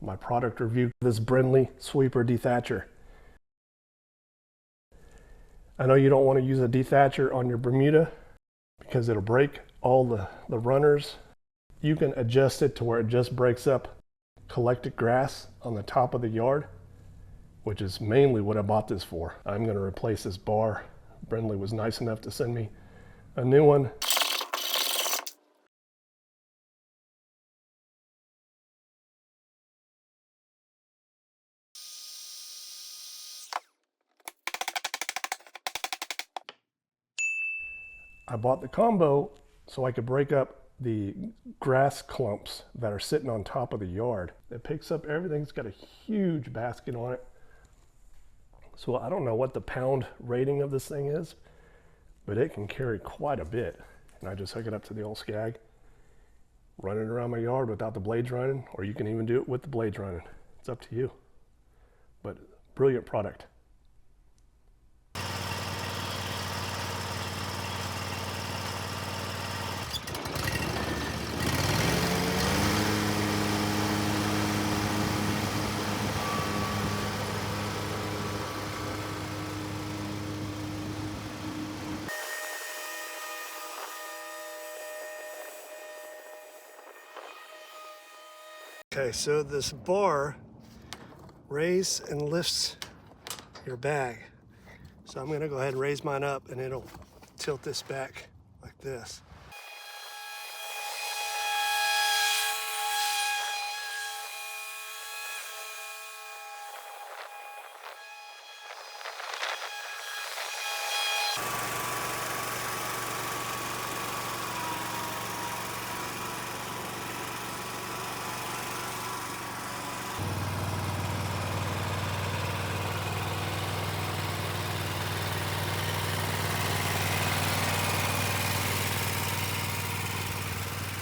My product review, this Brinly Sweeper Dethatcher. I know you don't want to use a dethatcher on your Bermuda because it'll break all the runners. You can adjust it to where it just breaks up collected grass on the top of the yard, which is mainly what I bought this for. I'm going to replace this bar. Brinly was nice enough to send me a new one. I bought the combo so I could break up the grass clumps that are sitting on top of the yard. It picks up everything. It's got a huge basket on it. So I don't know what the pound rating of this thing is, but it can carry quite a bit. And I just hook it up to the old Skag, run it around my yard without the blades running, or you can even do it with the blades running. It's up to you. But brilliant product. Okay, so this bar raises and lifts your bag. So I'm gonna go ahead and raise mine up and it'll tilt this back like this.